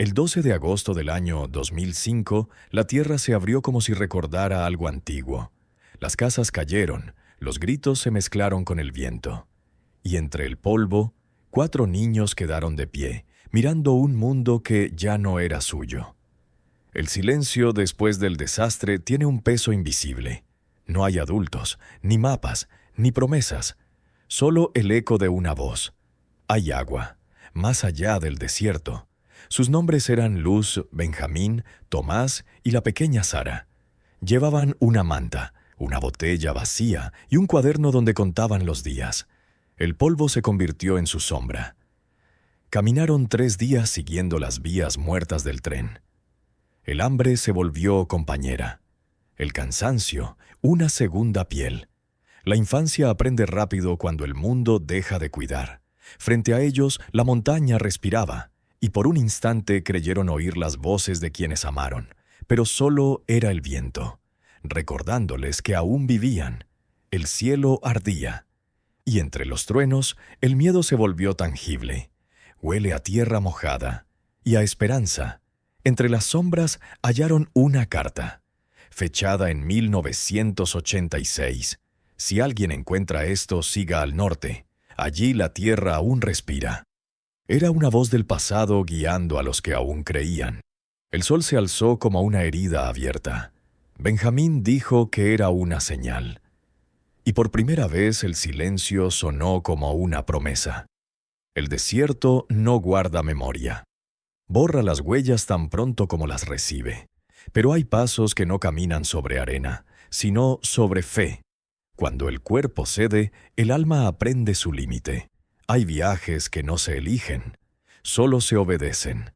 El 12 de agosto del año 2005, la tierra se abrió como si recordara algo antiguo. Las casas cayeron, los gritos se mezclaron con el viento. Y entre el polvo, 4 niños quedaron de pie, mirando un mundo que ya no era suyo. El silencio después del desastre tiene un peso invisible. No hay adultos, ni mapas, ni promesas, solo el eco de una voz. Hay agua, más allá del desierto. Sus nombres eran Luz, Benjamín, Tomás y la pequeña Sara. Llevaban una manta, una botella vacía y un cuaderno donde contaban los días. El polvo se convirtió en su sombra. Caminaron 3 días siguiendo las vías muertas del tren. El hambre se volvió compañera. El cansancio, una segunda piel. La infancia aprende rápido cuando el mundo deja de cuidar. Frente a ellos, la montaña respiraba, y por un instante creyeron oír las voces de quienes amaron, pero solo era el viento, recordándoles que aún vivían. El cielo ardía, y entre los truenos, el miedo se volvió tangible. Huele a tierra mojada y a esperanza. Entre las sombras hallaron una carta, fechada en 1986. Si alguien encuentra esto, siga al norte. Allí la tierra aún respira. Era una voz del pasado guiando a los que aún creían. El sol se alzó como una herida abierta. Benjamín dijo que era una señal. Y por primera vez el silencio sonó como una promesa. El desierto no guarda memoria. Borra las huellas tan pronto como las recibe. Pero hay pasos que no caminan sobre arena, sino sobre fe. Cuando el cuerpo cede, el alma aprende su límite. Hay viajes que no se eligen, solo se obedecen.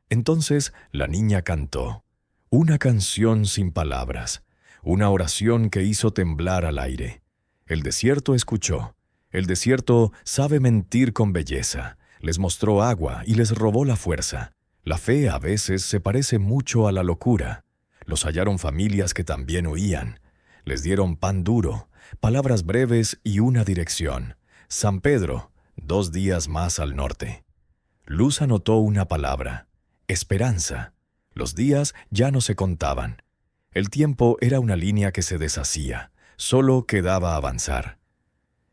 Entonces la niña cantó, una canción sin palabras, una oración que hizo temblar al aire. El desierto escuchó. El desierto sabe mentir con belleza. Les mostró agua y les robó la fuerza. La fe a veces se parece mucho a la locura. Los hallaron familias que también huían. Les dieron pan duro, palabras breves y una dirección. San Pedro, 2 días más al norte. Luz anotó una palabra, esperanza. Los días ya no se contaban. El tiempo era una línea que se deshacía. Solo quedaba avanzar.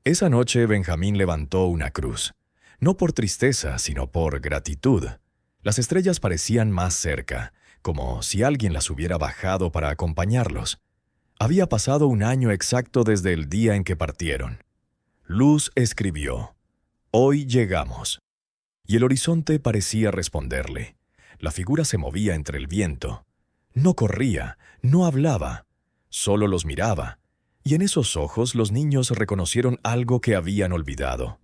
Esa noche Benjamín levantó una cruz. No por tristeza, sino por gratitud. Las estrellas parecían más cerca, como si alguien las hubiera bajado para acompañarlos. Había pasado 1 año exacto desde el día en que partieron. Luz escribió, «Hoy llegamos». Y el horizonte parecía responderle. La figura se movía entre el viento. No corría, no hablaba, solo los miraba. Y en esos ojos los niños reconocieron algo que habían olvidado.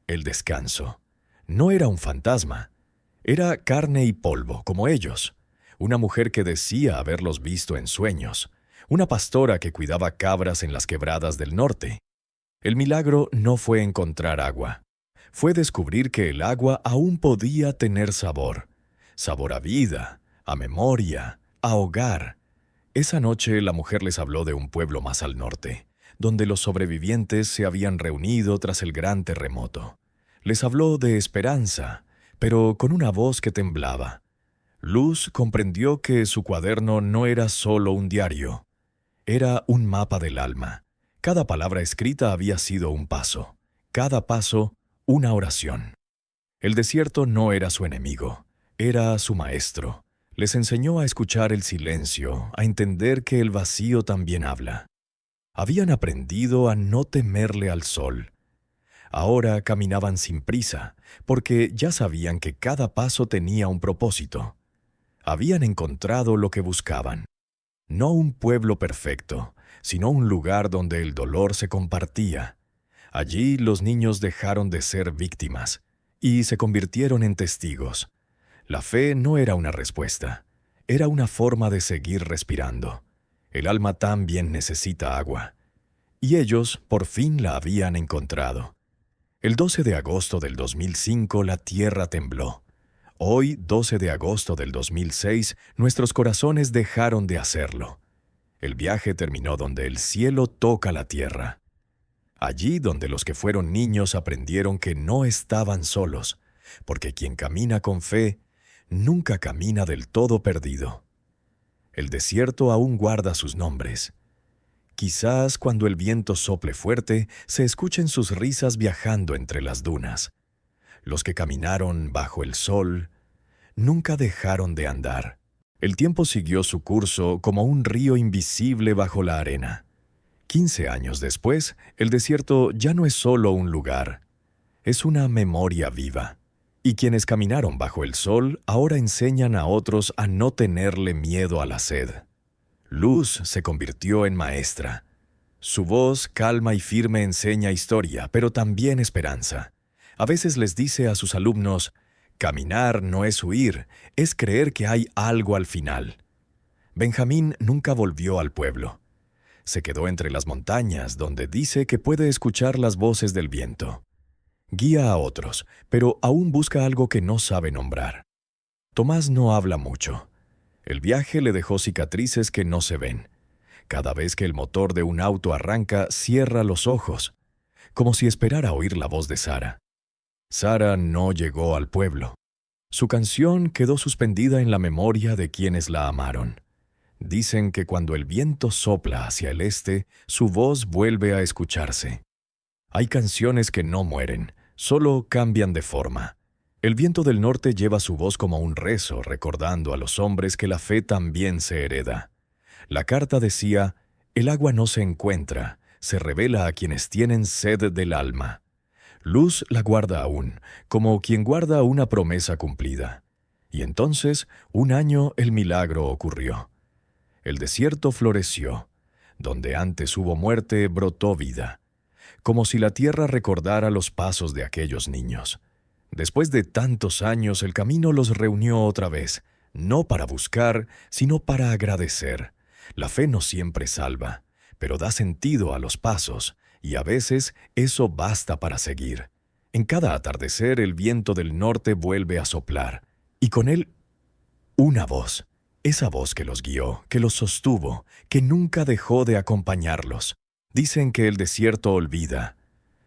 El descanso. No era un fantasma. Era carne y polvo, como ellos. Una mujer que decía haberlos visto en sueños. Una pastora que cuidaba cabras en las quebradas del norte. El milagro no fue encontrar agua. Fue descubrir que el agua aún podía tener sabor. Sabor a vida, a memoria, a hogar. Esa noche la mujer les habló de un pueblo más al norte, donde los sobrevivientes se habían reunido tras el gran terremoto. Les habló de esperanza, pero con una voz que temblaba. Luz comprendió que su cuaderno no era solo un diario. Era un mapa del alma. Cada palabra escrita había sido un paso. Cada paso, una oración. El desierto no era su enemigo, era su maestro. Les enseñó a escuchar el silencio, a entender que el vacío también habla. Habían aprendido a no temerle al sol. Ahora caminaban sin prisa, porque ya sabían que cada paso tenía un propósito. Habían encontrado lo que buscaban. No un pueblo perfecto, sino un lugar donde el dolor se compartía. Allí los niños dejaron de ser víctimas y se convirtieron en testigos. La fe no era una respuesta, era una forma de seguir respirando. El alma también necesita agua. Y ellos por fin la habían encontrado. El 12 de agosto del 2005 la tierra tembló. Hoy, 12 de agosto del 2006, nuestros corazones dejaron de hacerlo. El viaje terminó donde el cielo toca la tierra. Allí donde los que fueron niños aprendieron que no estaban solos, porque quien camina con fe nunca camina del todo perdido. El desierto aún guarda sus nombres. Quizás cuando el viento sople fuerte, se escuchen sus risas viajando entre las dunas. Los que caminaron bajo el sol nunca dejaron de andar. El tiempo siguió su curso como un río invisible bajo la arena. 15 años después, el desierto ya no es solo un lugar, es una memoria viva. Y quienes caminaron bajo el sol ahora enseñan a otros a no tenerle miedo a la sed. Luz se convirtió en maestra. Su voz calma y firme enseña historia, pero también esperanza. A veces les dice a sus alumnos, caminar no es huir, es creer que hay algo al final. Benjamín nunca volvió al pueblo. Se quedó entre las montañas, donde dice que puede escuchar las voces del viento. Guía a otros, pero aún busca algo que no sabe nombrar. Tomás no habla mucho. El viaje le dejó cicatrices que no se ven. Cada vez que el motor de un auto arranca, cierra los ojos, como si esperara oír la voz de Sara. Sara no llegó al pueblo. Su canción quedó suspendida en la memoria de quienes la amaron. Dicen que cuando el viento sopla hacia el este, su voz vuelve a escucharse. Hay canciones que no mueren, solo cambian de forma. El viento del norte lleva su voz como un rezo, recordando a los hombres que la fe también se hereda. La carta decía, el agua no se encuentra, se revela a quienes tienen sed del alma. Luz la guarda aún, como quien guarda una promesa cumplida. Y entonces, un año el milagro ocurrió. El desierto floreció. Donde antes hubo muerte, brotó vida. Como si la tierra recordara los pasos de aquellos niños. Después de tantos años, el camino los reunió otra vez, no para buscar, sino para agradecer. La fe no siempre salva, pero da sentido a los pasos, y a veces eso basta para seguir. En cada atardecer el viento del norte vuelve a soplar, y con él una voz, esa voz que los guió, que los sostuvo, que nunca dejó de acompañarlos. Dicen que el desierto olvida,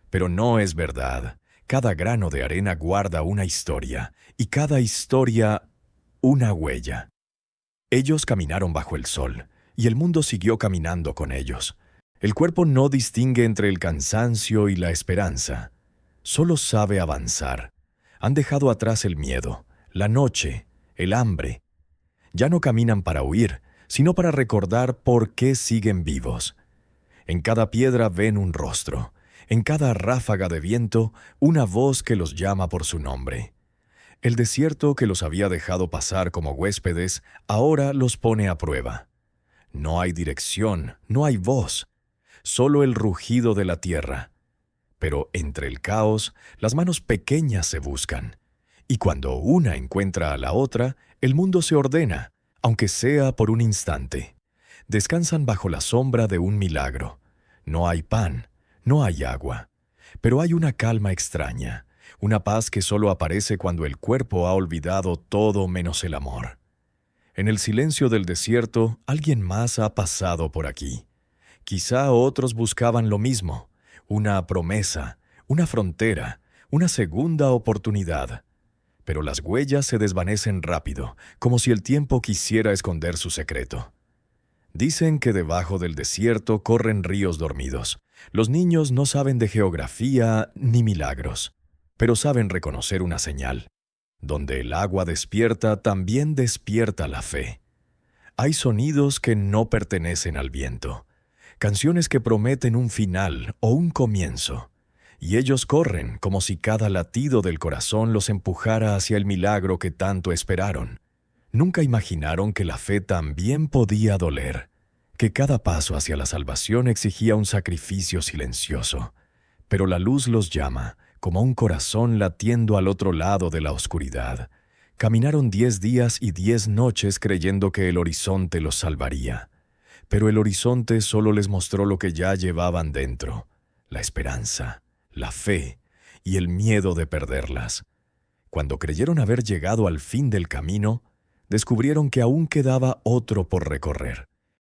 pero no es verdad. Cada grano de arena guarda una historia, y cada historia una huella. Ellos caminaron bajo el sol, y el mundo siguió caminando con ellos. El cuerpo no distingue entre el cansancio y la esperanza. Solo sabe avanzar. Han dejado atrás el miedo, la noche, el hambre. Ya no caminan para huir, sino para recordar por qué siguen vivos. En cada piedra ven un rostro. En cada ráfaga de viento, una voz que los llama por su nombre. El desierto que los había dejado pasar como huéspedes, ahora los pone a prueba. No hay dirección, no hay voz, solo el rugido de la tierra. Pero entre el caos, las manos pequeñas se buscan. Y cuando una encuentra a la otra, el mundo se ordena, aunque sea por un instante. Descansan bajo la sombra de un milagro. No hay pan. No hay agua, pero hay una calma extraña, una paz que solo aparece cuando el cuerpo ha olvidado todo menos el amor. En el silencio del desierto, alguien más ha pasado por aquí. Quizá otros buscaban lo mismo, una promesa, una frontera, una segunda oportunidad. Pero las huellas se desvanecen rápido, como si el tiempo quisiera esconder su secreto. Dicen que debajo del desierto corren ríos dormidos. Los niños no saben de geografía ni milagros, pero saben reconocer una señal. Donde el agua despierta, también despierta la fe. Hay sonidos que no pertenecen al viento, canciones que prometen un final o un comienzo, y ellos corren como si cada latido del corazón los empujara hacia el milagro que tanto esperaron. Nunca imaginaron que la fe también podía doler, que cada paso hacia la salvación exigía un sacrificio silencioso. Pero la luz los llama, como un corazón latiendo al otro lado de la oscuridad. Caminaron 10 días y 10 noches creyendo que el horizonte los salvaría. Pero el horizonte solo les mostró lo que ya llevaban dentro: la esperanza, la fe y el miedo de perderlas. Cuando creyeron haber llegado al fin del camino, descubrieron que aún quedaba otro por recorrer.